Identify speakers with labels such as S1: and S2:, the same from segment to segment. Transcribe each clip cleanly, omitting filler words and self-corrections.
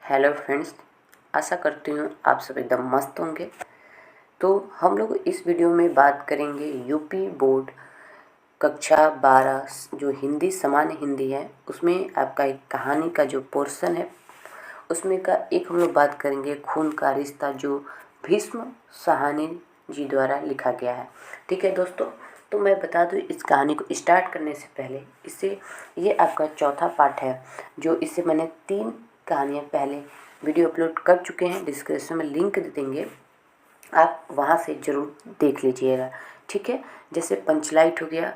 S1: Hello friends, आशा करती हूँ आप सब एकदम मस्त होंगे। तो हम लोग इस वीडियो में बात करेंगे यूपी बोर्ड कक्षा 12 जो हिंदी सामान्य हिंदी है उसमें आपका एक कहानी का जो पोर्शन है उसमें का एक हम लोग बात करेंगे खून का रिश्ता जो भीष्म साहनी जी द्वारा लिखा गया है। ठीक है दोस्तों, तो मैं बता दूं इस कहानी को स्टार्ट करने से पहले इससे ये आपका चौथा पार्ट है। जो इससे मैंने 3 कहानियाँ पहले वीडियो अपलोड कर चुके हैं, डिस्क्रिप्शन में लिंक दे देंगे, आप वहाँ से ज़रूर देख लीजिएगा। ठीक है, जैसे पंचलाइट हो गया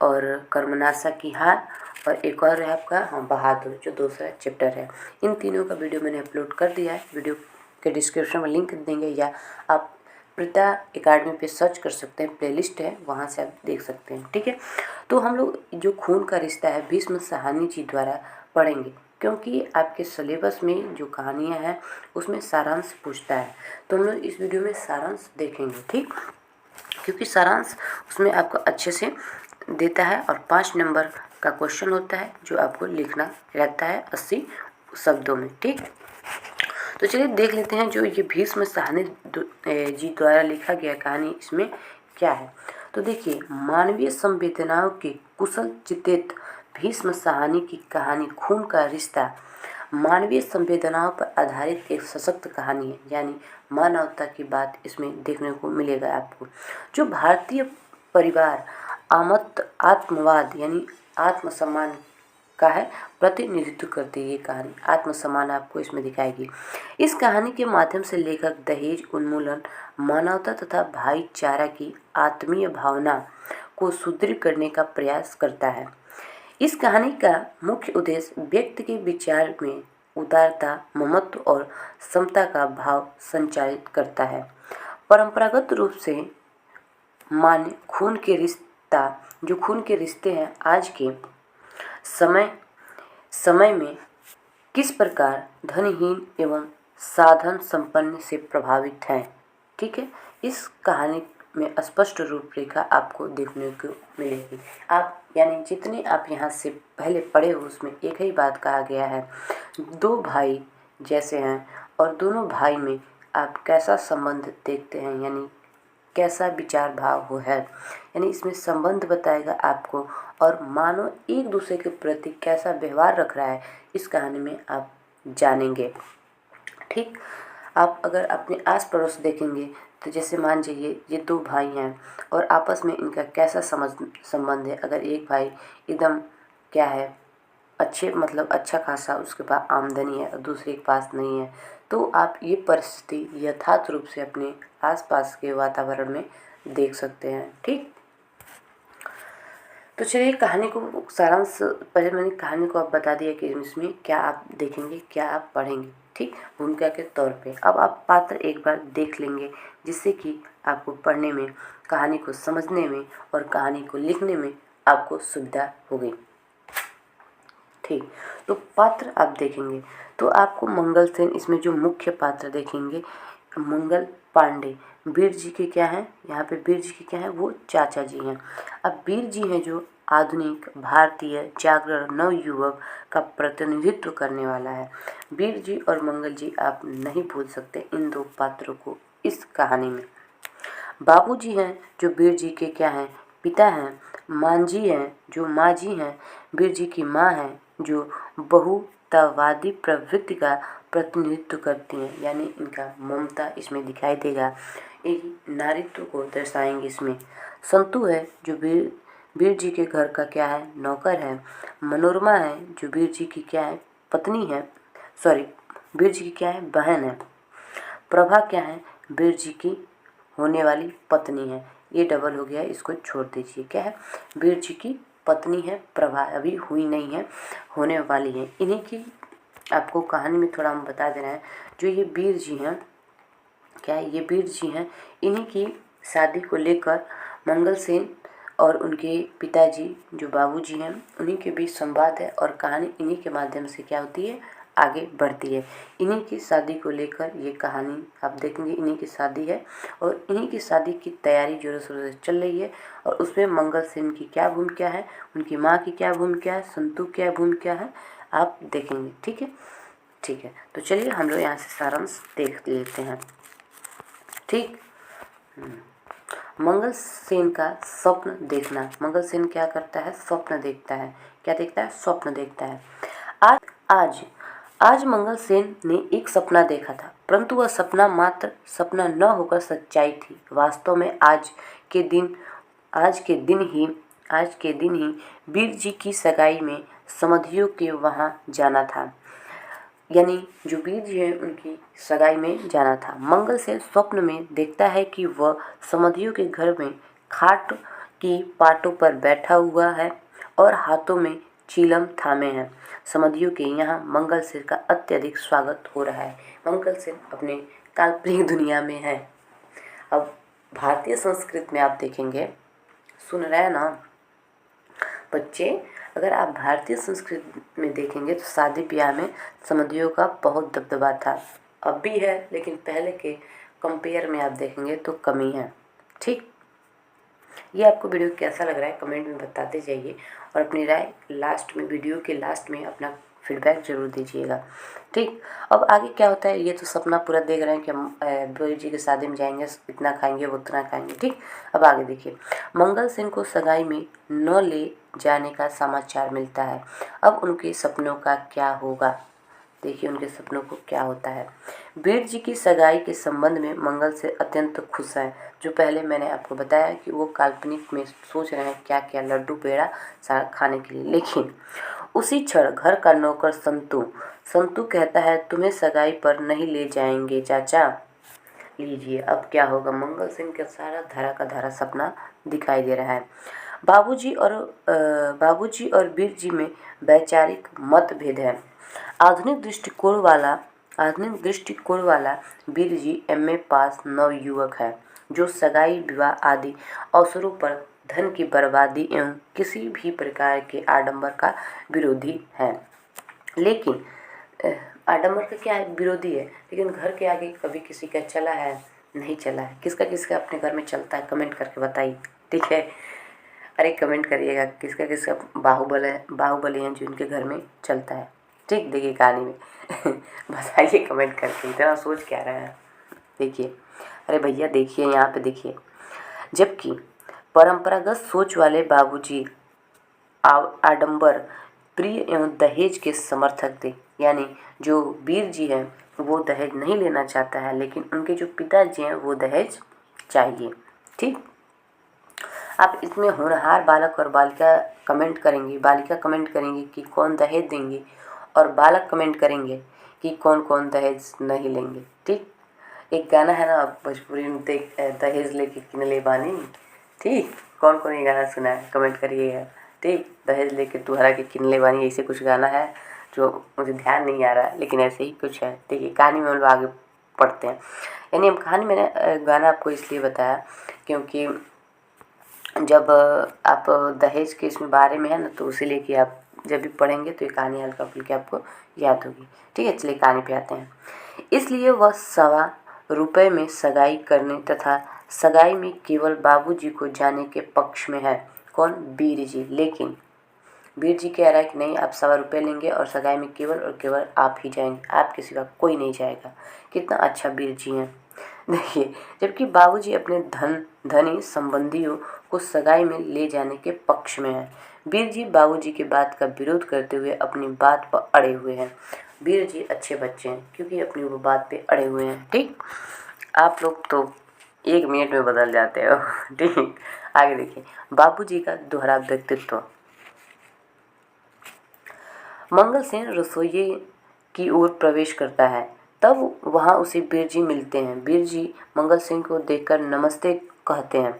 S1: और कर्मनाशा की हार और एक और है आपका बहादुर जो दूसरा चैप्टर है। इन तीनों का वीडियो मैंने अपलोड कर दिया है, वीडियो के डिस्क्रिप्शन में लिंक देंगे या आप प्रीता एकेडमी पे सर्च कर सकते हैं, प्लेलिस्ट है वहाँ से आप देख सकते हैं। ठीक है, तो हम लोग जो खून का रिश्ता है भीष्म साहनी जी द्वारा पढ़ेंगे क्योंकि आपके सिलेबस में जो कहानियाँ हैं उसमें सारांश पूछता है, तो हम लोग इस वीडियो में सारांश देखेंगे। ठीक, क्योंकि सारांश उसमें आपको अच्छे से देता है और 5 नंबर का क्वेश्चन होता है जो आपको लिखना रहता है 80 शब्दों में। ठीक, तो चलिए देख लेते हैं जो ये भीष्म साहनी जी द्वारा लिखा गया कहानी इसमें क्या है। तो देखिए, मानवीय संवेदनाओं के कुशल चित्रित भीष्म साहनी की कहानी खून का रिश्ता मानवीय संवेदनाओं पर आधारित एक सशक्त कहानी है, यानी मानवता की बात इसमें देखने को मिलेगा आपको। जो भारतीय परिवार आत्मवाद यानी आत्मसम्मान का है प्रतिनिधित्व करती है। ये कहानी आत्मसम्मान आपको इसमें दिखाएगी। इस कहानी के माध्यम से लेखक दहेज उन्मूलन, मानवता तथा भाईचारा की आत्मीय भावना को सुदृढ़ करने का प्रयास करता है। इस कहानी का मुख्य उद्देश्य व्यक्ति के विचार में उदारता, ममत्व और समता का भाव संचालित करता है। परंपरागत रूप से मान्य खून के रिश्ते हैं आज के समय में किस प्रकार धनहीन एवं साधन संपन्न से प्रभावित हैं। ठीक है, इस कहानी में स्पष्ट रूपरेखा आपको देखने को मिलेगी। आप यानी जितने आप यहाँ से पहले पढ़े हो उसमें एक ही बात कहा गया है, 2 भाई जैसे हैं और दोनों भाई में आप कैसा संबंध देखते हैं, यानी कैसा विचार भाव हो है, यानी इसमें संबंध बताएगा आपको और मानो एक दूसरे के प्रति कैसा व्यवहार रख रहा है इस कहानी में आप जानेंगे। ठीक, आप अगर अपने आस पड़ोस देखेंगे तो जैसे मान जाइए ये 2 भाई हैं और आपस में इनका कैसा संबंध है। अगर एक भाई एकदम क्या है अच्छे मतलब अच्छा खासा उसके पास आमदनी है और दूसरे के पास नहीं है, तो आप ये परिस्थिति यथार्थ रूप से अपने आसपास के वातावरण में देख सकते हैं। ठीक, तो चलिए कहानी को सारांश पहले मैंने कहानी को आप बता दिया कि इसमें क्या आप देखेंगे, क्या आप पढ़ेंगे। ठीक, भूमिका के तौर पे अब आप पात्र एक बार देख लेंगे जिससे कि आपको पढ़ने में, कहानी को समझने में और कहानी को लिखने में आपको सुविधा होगी। ठीक, तो पात्र आप देखेंगे तो आपको मंगल सेन इसमें जो मुख्य पात्र देखेंगे, मंगल पांडे वीर जी के क्या हैं, यहाँ पे वीर जी के क्या हैं, वो चाचा जी हैं। अब वीर जी हैं जो आधुनिक भारतीय जागरण नवयुवक का प्रतिनिधित्व करने वाला है। वीर जी और मंगल जी आप नहीं भूल सकते इन 2 पात्रों को इस कहानी में। बाबूजी हैं जो वीर जी के क्या हैं, पिता हैं। मांझी हैं जो माँ जी हैं, वीर जी की माँ हैं, जो बहुतावादी प्रवृत्ति का प्रतिनिधित्व करती हैं, यानी इनका ममता इसमें दिखाई देगा, एक नारीत्व को दर्शाएंगे इसमें। संतु है जो वीर जी के घर का क्या है, नौकर है। मनोरमा है जो वीर जी की क्या है, पत्नी है, सॉरी वीर जी की क्या है, बहन है। प्रभा क्या है, वीर जी की होने वाली पत्नी है। ये डबल हो गया, इसको छोड़ दीजिए। क्या है, वीर जी की पत्नी है प्रभा, अभी हुई नहीं है, होने वाली है। इन्हीं की आपको कहानी में थोड़ा हम बता दे रहे हैं। जो ये वीर जी हैं, क्या है, ये वीर जी हैं, इन्हीं की शादी को लेकर मंगल सेन और उनके पिताजी जो बाबूजी हैं उन्हीं के बीच संवाद है और कहानी इन्हीं के माध्यम से क्या होती है, आगे बढ़ती है। इन्हीं की शादी को लेकर ये कहानी आप देखेंगे, इन्हीं की शादी है और इन्हीं की शादी की तैयारी जोरों शोरों से चल रही है और उसमें मंगल सेन की क्या भूमिका है, उनकी माँ की क्या भूमिका है, संतु क्या भूमिका है, आप देखेंगे। ठीक है, ठीक है, तो चलिए हम लोग यहाँ से सारांश देख लेते हैं। ठीक। मंगल सेन का स्वप्न देखना। मंगल सेन क्या करता है? स्वप्न देखता है। क्या देखता है? स्वप्न देखता है। आज आज आज मंगल सेन ने एक सपना देखा था, परंतु वह सपना मात्र सपना न होकर सच्चाई थी। वास्तव में आज के दिन ही वीर जी की सगाई में समधियों के वहां जाना था। यानी जो वीर जी हैं उनकी सगाई में जाना था। मंगल सेन स्वप्न में देखता है कि वह समधियों के घर में खाट की पाटों पर बैठा हुआ है और हाथों में चीलम थामे हैं। समधियों के यहाँ मंगल सेन का अत्यधिक स्वागत हो रहा है। मंगल सेन अपने काल्पनिक दुनिया में है। अब भारतीय संस्कृति में आप देखेंगे, सुन रहे हैं ना बच्चे, अगर आप भारतीय संस्कृति में देखेंगे तो शादी ब्याह में समधियों का बहुत दबदबा था। अब भी है, लेकिन पहले के कंपेयर में आप देखेंगे तो कमी है। ठीक। ये आपको वीडियो कैसा लग रहा है कमेंट में बताते जाइए और अपनी राय लास्ट में, वीडियो के लास्ट में अपना फीडबैक जरूर दीजिएगा। ठीक। अब आगे क्या होता है, ये तो सपना पूरा देख रहे हैं कि हम वीर जी की शादी में जाएंगे, इतना खाएंगे वो उतना खाएंगे। ठीक। अब आगे देखिए, मंगल सेन को सगाई में न ले जाने का समाचार मिलता है। अब उनके सपनों का क्या होगा? देखिए उनके सपनों को क्या होता है। वीर जी की सगाई के संबंध में मंगल से अत्यंत खुश हैं। जो पहले मैंने आपको बताया कि वो काल्पनिक में सोच रहे हैं क्या क्या, लड्डू पेड़ा सारा खाने के लिए। लेकिन उसी क्षण घर का नौकर संतू कहता है, तुम्हें सगाई पर नहीं ले जाएंगे चाचा। लीजिए अब क्या होगा। मंगल सेन का सारा धारा का धारा सपना दिखाई दे रहा है। बाबूजी और वीर जी में वैचारिक मतभेद है। आधुनिक दृष्टिकोण वाला वीर जी एमए पास नवयुवक है, जो सगाई विवाह आदि अवसरों पर धन की बर्बादी एवं किसी भी प्रकार के आडंबर का विरोधी है। लेकिन आडंबर का क्या है? विरोधी है। लेकिन घर के आगे कभी किसी का चला है? नहीं चला है। किसका किसका अपने घर में चलता है? कमेंट करके बताइए। ठीक है, अरे कमेंट करिएगा किसका किसका बाहुबली है जो इनके घर में चलता है। ठीक। देखिए कहानी में बताइए कमेंट करके, इतना सोच क्या रहा है। देखिए, अरे भैया देखिए यहाँ पे देखिए, जबकि परंपरागत सोच वाले बाबूजी आडंबर प्रिय एवं दहेज के समर्थक थे। यानी जो वीर जी हैं वो दहेज नहीं लेना चाहता है, लेकिन उनके जो पिताजी हैं वो दहेज चाहिए। ठीक। आप इसमें होनहार बालक और बालिका कमेंट करेंगे कि कौन दहेज देंगे, और बालक कमेंट करेंगे कि कौन कौन दहेज नहीं लेंगे। ठीक। एक गाना है ना भोजपुरी में, दहेज लेके किनले बानी। ठीक। कौन कौन ये गाना सुना है कमेंट करिएगा। ठीक। दहेज लेके तुहरा के किनले बानी, ऐसे कुछ गाना है जो मुझे ध्यान नहीं आ रहा है, लेकिन ऐसे ही कुछ है। देखिए कहानी में हम लोग आगे पढ़ते हैं। यानी हम कहानी मैंने गाना आपको इसलिए बताया क्योंकि जब आप दहेज के इसमें बारे में है ना, तो उसी लिए कि आप जब भी पढ़ेंगे तो ये कहानी हल्का फुल्की आपको याद होगी। ठीक है, चलिए कहानी पे आते हैं। इसलिए वह ₹1.25 में सगाई करने तथा सगाई में केवल बाबूजी को जाने के पक्ष में है। कौन? वीर जी। लेकिन वीर जी कह रहा है कि नहीं, आप ₹1.25 लेंगे और सगाई में केवल और केवल आप ही जाएंगे, आपके सिवा कोई नहीं जाएगा। कितना अच्छा वीर जी हैं। देखिए, जबकि बाबूजी अपने धनी संबंधियों को सगाई में ले जाने के पक्ष में है। वीर जी बाबूजी की बात का विरोध करते हुए अपनी बात पर अड़े हुए हैं। वीर जी अच्छे बच्चे हैं क्योंकि अपनी वो बात पे अड़े हुए हैं। ठीक। आप लोग तो 1 मिनट में बदल जाते हो। ठीक। आगे देखिए, बाबूजी का दोहरा व्यक्तित्व। मंगल सेन रसोई की ओर प्रवेश करता है, तब वहां उसे वीर जी मिलते हैं। वीर जी मंगल सेन को देखकर नमस्ते कहते हैं।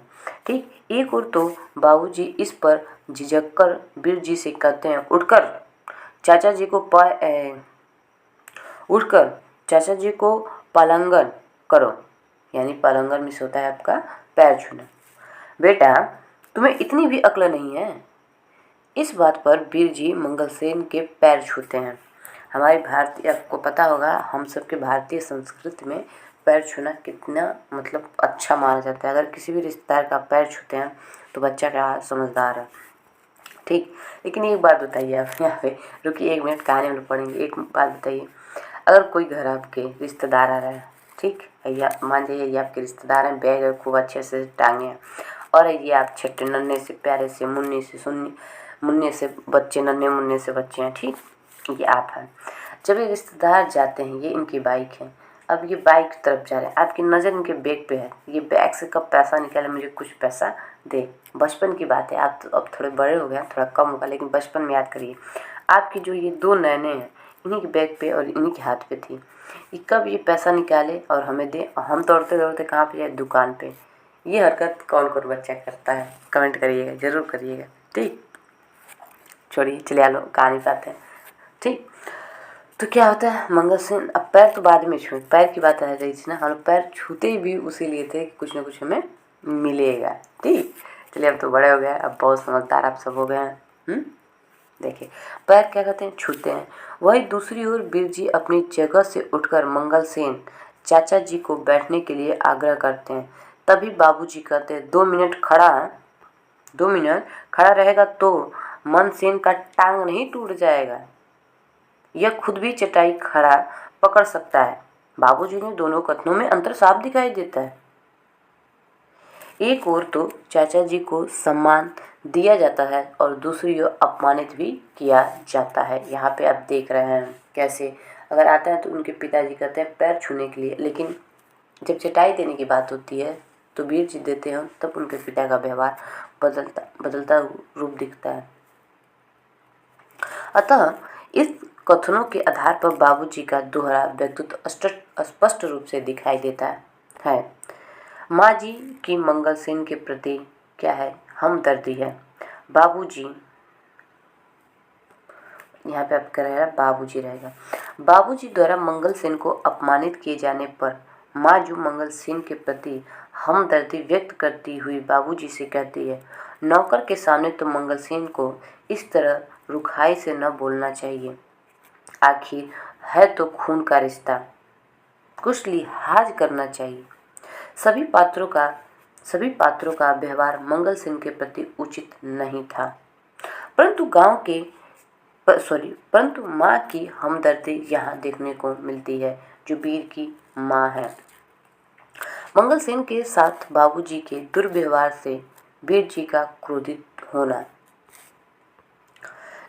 S1: ठीक। एक और तो बाबूजी इस पर झिझककर वीर जी से कहते हैं, उठकर चाचा जी को पालंगन करो। यानी पालंगन में होता है आपका पैर छूना। बेटा तुम्हें इतनी भी अक्ल नहीं है। इस बात पर वीर जी मंगल सेन के पैर छूते हैं। हमारी भारतीय, आपको पता होगा हम सबके भारतीय संस्कृति में पैर छूना कितना मतलब अच्छा माना जाता है। अगर किसी भी रिश्तेदार का पैर छूते हैं तो बच्चा क्या समझदार है। ठीक। लेकिन एक बात बताइए आप यहाँ पे, रुकिए 1 मिनट, कहानी में पढ़ेंगे। एक बात बताइए, अगर कोई घर आपके रिश्तेदार आ रहा है, ठीक है, या मान लीजिए ये आपके रिश्तेदार हैं, बैग है खूब अच्छे से टांगे हैं, और ये आप छोटे नन्हे से प्यारे से मुन्ने से बच्चे, नन्हे मुन्ने से बच्चे हैं, ठीक, ये आप हैं। जब ये रिश्तेदार जाते हैं, ये इनकी बाइक है, अब ये बाइक की तरफ जा रहे हैं, आपकी नज़र इनके बैग पे है, ये बैग से कब पैसा निकाले, मुझे कुछ पैसा दे। बचपन की बात है, आप तो अब थोड़े बड़े हो गए, थोड़ा कम होगा, लेकिन बचपन में याद करिए, आपकी जो ये दो नैने हैं, इन्हीं के बैग पे और इन्हीं के हाथ पे थी, ये कब ये पैसा निकाले और हमें दे, और हम दौड़ते दौड़ते कहाँ पे जाए, दुकान पे। ये हरकत कौन कौन बच्चा करता है, कमेंट करिएगा, ज़रूर करिएगा, ठीक। छोड़िए, चलिए आलो कहानी पे आते हैं, ठीक। तो क्या होता है, मंगल सेन, अब पैर तो बाद में छुए, पैर की बात आ रही थी ना, हम पैर छूते भी उसी लिए थे कि कुछ ना कुछ हमें मिलेगा, ठीक। चलिए, अब तो बड़े हो गए, अब बहुत समझदार आप सब हो गए हैं। देखिए, पैर क्या कहते हैं, छूते हैं। वही दूसरी ओर बीरजी अपनी जगह से उठकर मंगल सेन चाचा जी को बैठने के लिए आग्रह करते हैं। तभी बाबूजी कहते हैं, 2 मिनट खड़ा है, 2 मिनट खड़ा रहेगा तो मन सेन का टांग नहीं टूट जाएगा, यह खुद भी चटाई खड़ा पकड़ सकता है। बाबूजी ने दोनों कथनों में अंतर साफ दिखाई देता है। एक ओर तो चाचा जी को सम्मान दिया जाता है और दूसरी ओर अपमानित भी किया जाता है। यहाँ पे आप देख रहे हैं कैसे, अगर आता है तो उनके पिताजी कहते हैं पैर छूने के लिए, लेकिन जब चटाई देने की बात होती है तो वीर जी देते हैं, तब उनके पिता का व्यवहार बदलता रूप दिखता है। अतः इस कथनों के आधार पर बाबूजी का दोहरा व्यक्तित्व स्पष्ट रूप से दिखाई देता है। माँ जी की मंगल सेन के प्रति क्या है, हमदर्दी है। बाबूजी, यहाँ पे आपका रहेगा बाबूजी रहेगा। बाबूजी द्वारा मंगल सेन को अपमानित किए जाने पर माँ जो मंगल सेन के प्रति हमदर्दी व्यक्त करती हुई बाबूजी से कहती है, नौकर के सामने तो मंगल सेन को इस तरह रुखाई से न बोलना चाहिए, आखिर है तो खून का रिश्ता, कुछ लिहाज करना चाहिए। सभी पात्रों का व्यवहार मंगल सेन के प्रति उचित नहीं था, परंतु माँ की हमदर्दी यहाँ देखने को मिलती है, जो वीर की माँ है। मंगल सेन के साथ बाबूजी के दुर्व्यवहार से वीर जी का क्रोधित होना।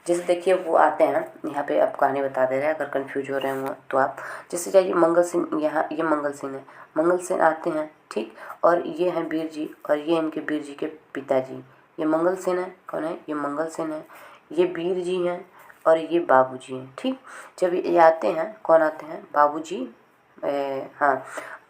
S1: जैसे देखिए, वो आते हैं, यहाँ पे आप कहानी बता दे रहे हैं, अगर कंफ्यूज हो रहे हो तो आप जैसे जाइए, मंगल सेन, यहाँ ये मंगल सेन है, मंगल सेन आते हैं, ठीक, और ये हैं वीर जी, और ये इनके वीर जी के पिताजी। ये मंगल सेन है, कौन है, ये मंगल सेन है, ये वीर जी हैं, और ये बाबूजी हैं, ठीक। जब ये आते हैं, कौन आते हैं, बाबूजी, हाँ,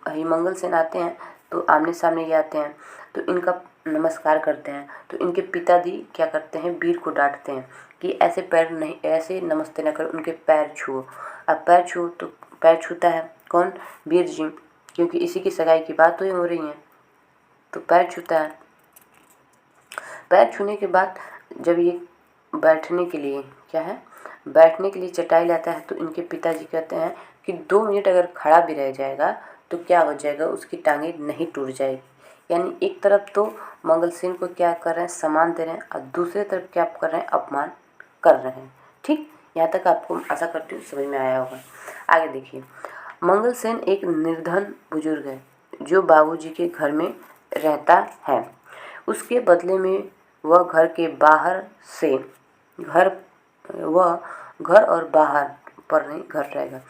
S1: ये मंगल सेन आते हैं, तो आमने सामने ये आते हैं, तो इनका नमस्कार करते हैं, तो इनके पिताजी क्या करते हैं, वीर को डांटते हैं कि ऐसे पैर नहीं, ऐसे नमस्ते न करो, उनके पैर छुओ। अब पैर छुओ तो पैर छूता है कौन, वीर जी, क्योंकि इसी की सगाई की बात तो हो रही है, तो पैर छूता है। पैर छूने के बाद जब ये बैठने के लिए क्या है, बैठने के लिए चटाई लाता है, तो इनके पिताजी कहते हैं कि 2 मिनट अगर खड़ा भी रह जाएगा तो क्या हो जाएगा, उसकी टांगें नहीं टूट जाएगी। यानी एक तरफ तो मंगल सेन को क्या कर रहे हैं, सम्मान दे रहे हैं, और दूसरी तरफ क्या कर रहे हैं, अपमान कर रहे हैं, ठीक। यहाँ तक आपको आशा करती हूँ समझ में आया होगा। आगे देखिए, मंगल सेन एक निर्धन बुजुर्ग है जो बाबूजी के घर में रहता है। उसके बदले में वह घर के बाहर से घर और बाहर पर नहीं, घर रहेगा,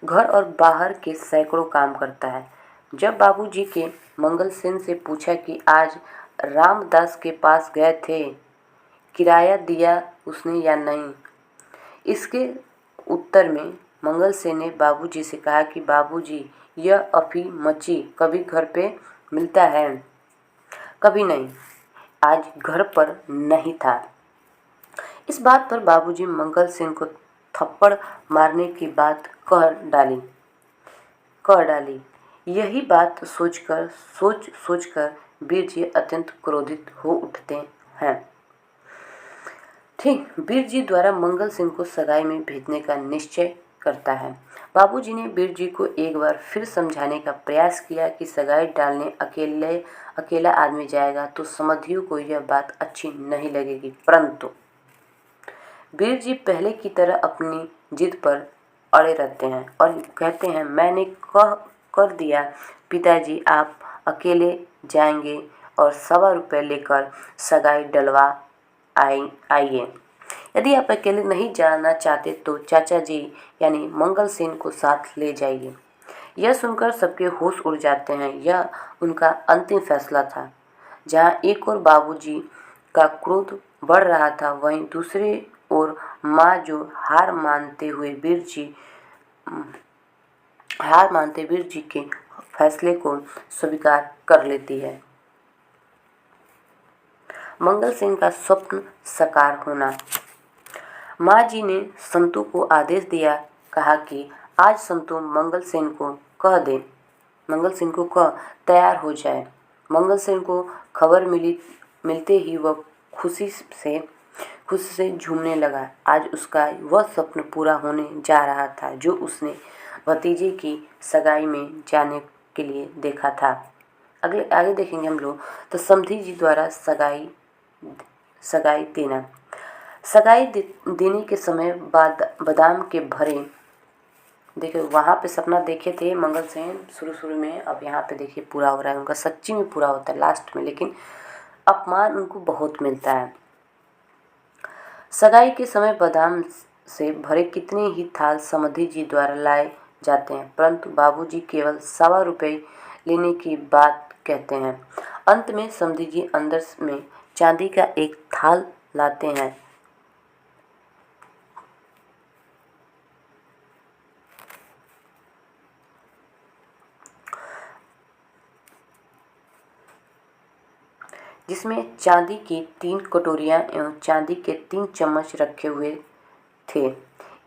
S1: घर और बाहर के सैकड़ों काम करता है। जब बाबूजी के मंगल सेन से पूछा कि आज रामदास के पास गए थे, किराया दिया उसने या नहीं, इसके उत्तर में मंगल सेन ने बाबूजी से कहा कि बाबूजी, यह अफी मच्छी कभी घर पे मिलता है, कभी नहीं, आज घर पर नहीं था। इस बात पर बाबूजी मंगल सेन को थप्पड़ मारने की बात कह डाली। यही बात सोचकर वीर जी अत्यंत क्रोधित हो उठते हैं, ठीक। वीर जी द्वारा मंगल सेन को सगाई में भेजने का निश्चय करता है। बाबूजी ने वीर जी को एक बार फिर समझाने का प्रयास किया कि सगाई डालने अकेला आदमी जाएगा तो समधियों को यह बात अच्छी नहीं लगेगी, परंतु वीर जी पहले की तरह अपनी जिद पर अड़े रहते हैं और कहते हैं मैंने कह कर दिया पिताजी आप अकेले जाएंगे और 1.25 लेकर सगाई डलवा आइए। यदि आप अकेले नहीं जाना चाहते तो चाचा जी यानी मंगल सेन को साथ ले जाइए। यह सुनकर सबके होश उड़ जाते हैं। यह उनका अंतिम फैसला था। जहाँ एक ओर बाबूजी का क्रोध बढ़ रहा था, वहीं दूसरी ओर माँ जो हार मानते वीर जी के फैसले को स्वीकार कर लेती है। मंगल सेन का स्वप्न साकार होना। माँ जी ने संतू को आदेश दिया, कहा कि आज संतू मंगल सेन को कह तैयार हो जाए। मंगल सेन को खबर मिलते ही वह खुशी से झूमने लगा। आज उसका वह स्वप्न पूरा होने जा रहा था जो उसने भतीजे की सगाई में जाने के लिए देखा था। आगे देखेंगे हम लोग। तो समधी जी द्वारा सगाई देना। सगाई देने के समय बादाम के भरे, देखिए वहाँ पे सपना देखे थे मंगल सेन शुरू में, अब यहाँ पे देखिए पूरा हो रहा है उनका, सच्ची में पूरा होता है लास्ट में, लेकिन अपमान उनको बहुत मिलता है। सगाई के समय बादाम से भरे कितने ही थाल समधी जी द्वारा लाए जाते हैं, परंतु बाबूजी केवल 1.25 रुपये लेने की बात कहते हैं। अंत में समधी जी अंदर में चांदी का एक थाल लाते हैं। जिसमें चांदी की 3 कटोरियाँ एवं चांदी के 3 चम्मच रखे हुए थे।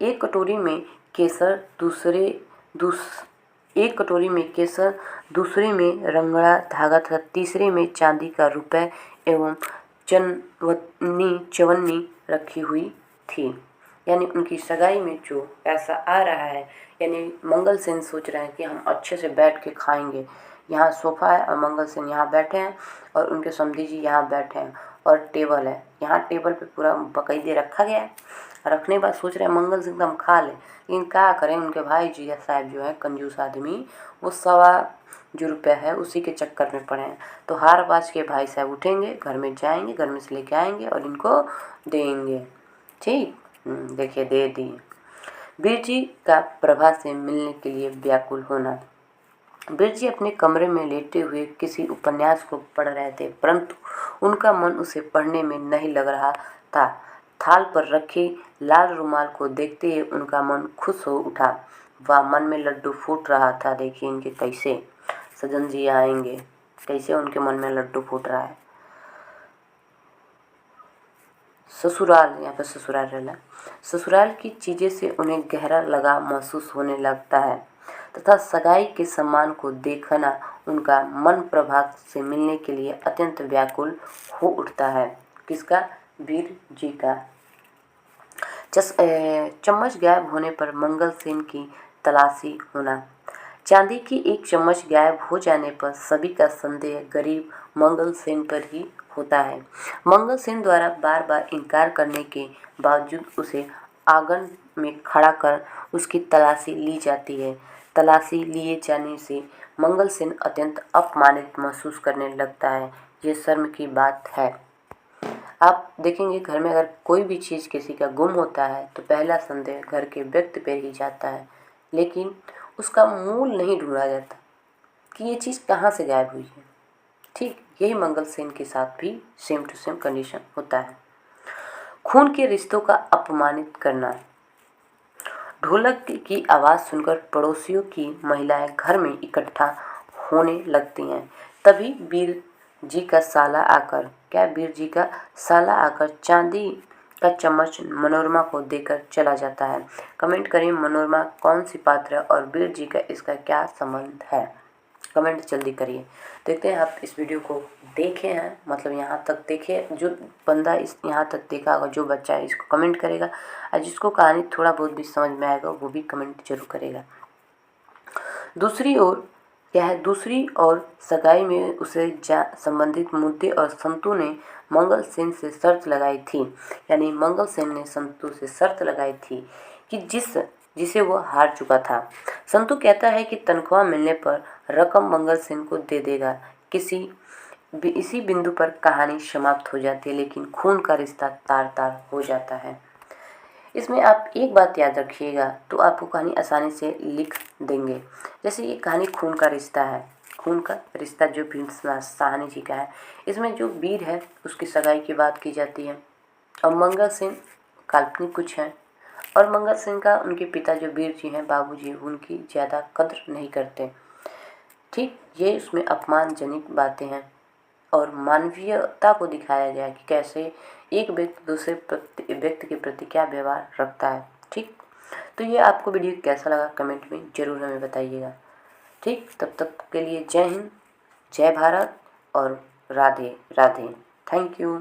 S1: एक कटोरी में केसर, दूसरे में रंगड़ा धागा था, तीसरे में चांदी का रुपए एवं चवन्नी रखी हुई थी। यानी उनकी सगाई में जो पैसा आ रहा है, यानी मंगल सेन सोच रहे हैं कि हम अच्छे से बैठ के खाएंगे। यहाँ सोफ़ा है और मंगल सेन यहाँ बैठे हैं और उनके समधी जी यहाँ बैठे हैं और टेबल है। यहाँ टेबल पे पूरा बाकायदे रखा गया है। रखने के बाद सोच रहे हैं मंगल सेन हम खा लें, लेकिन क्या करें, उनके भाई जी साहब जो है कंजूस आदमी, वो 1.25 रुपया है उसी के चक्कर में पड़े हैं। तो हार बाज के भाई साहब उठेंगे, घर में जाएंगे, घर में से लेके आएंगे और इनको देंगे। ठीक, देखिए दे दिए। वीर जी का प्रभा से मिलने के लिए व्याकुल होना। वीर जी अपने कमरे में लेटे हुए किसी उपन्यास को पढ़ रहे थे, परंतु उनका मन उसे पढ़ने में नहीं लग रहा था। थाल पर रखे लाल रुमाल को देखते ही उनका मन खुश हो उठा। वह मन में लड्डू फूट रहा था। देखिए इनके कैसे सजन जी आएंगे, कैसे उनके मन में लड्डू फूट रहा है। ससुराल, यहाँ पर ससुराल रहना, ससुराल की चीज़ें से उन्हें गहरा लगाव महसूस होने लगता है तथा सगाई के सम्मान को देखना उनका मन प्रभात से मिलने के लिए अत्यंत व्याकुल हो उठता है। किसका? वीर जी का। चम्मच गायब होने पर मंगल सेन की तलाशी होना। चांदी की एक चम्मच गायब हो जाने पर सभी का संदेह गरीब मंगल सेन पर ही होता है। मंगल सेन द्वारा बार बार इनकार करने के बावजूद उसे आंगन में खड़ा कर उसकी तलाशी ली जाती है। तलाशी लिए जाने से मंगल सेन अत्यंत अपमानित महसूस करने लगता है। ये शर्म की बात है। आप देखेंगे घर में अगर कोई भी चीज़ किसी का गुम होता है तो पहला संदेह घर के व्यक्ति पर ही जाता है, लेकिन उसका मूल नहीं ढूंढा जाता कि ये चीज़ कहाँ से गायब हुई है। ठीक यही मंगल सेन के साथ भी सेम टू सेम कंडीशन होता है। खून के रिश्तों का अपमानित करना। ढोलक की आवाज़ सुनकर पड़ोसियों की महिलाएं घर में इकट्ठा होने लगती हैं। तभी वीर जी का साला आकर चांदी का चम्मच मनोरमा को देकर चला जाता है। कमेंट करें मनोरमा कौन सी पात्र है और वीर जी का इसका क्या संबंध है, कमेंट जल्दी करिए। देखते हैं आप इस वीडियो को देखे हैं, मतलब यहाँ तक देखे, जो बंदा इस यहाँ तक देखा होगा, जो बच्चा है इसको कमेंट करेगा और जिसको कहानी थोड़ा बहुत भी समझ में आएगा वो भी कमेंट जरूर करेगा। दूसरी ओर सगाई में उसे संबंधित मुद्दे और संतू ने मंगल सेन से शर्त लगाई थी, यानी मंगल सेन ने संतू से शर्त लगाई थी कि जिस जिसे वह हार चुका था। संतू कहता है कि तनख्वाह मिलने पर रकम मंगल सेन को दे देगा। इसी बिंदु पर कहानी समाप्त हो जाती है, लेकिन खून का रिश्ता तार तार हो जाता है। इसमें आप एक बात याद रखिएगा तो आपको कहानी आसानी से लिख देंगे। जैसे ये कहानी खून का रिश्ता है, खून का रिश्ता जो भीष्म साहनी जी का है, इसमें जो वीर है उसकी सगाई की बात की जाती है और मंगल सेन काल्पनिक कुछ है और मंगल सेन का उनके पिता जो वीर जी हैं, बाबूजी, उनकी ज़्यादा कद्र नहीं करते। ठीक, ये उसमें अपमानजनक बातें हैं और मानवीयता को दिखाया गया है कि कैसे एक व्यक्ति दूसरे व्यक्ति के प्रति क्या व्यवहार रखता है। ठीक, तो ये आपको वीडियो कैसा लगा कमेंट में ज़रूर हमें बताइएगा। ठीक, तब तक के लिए जय हिंद, जय भारत और राधे राधे। Thank you.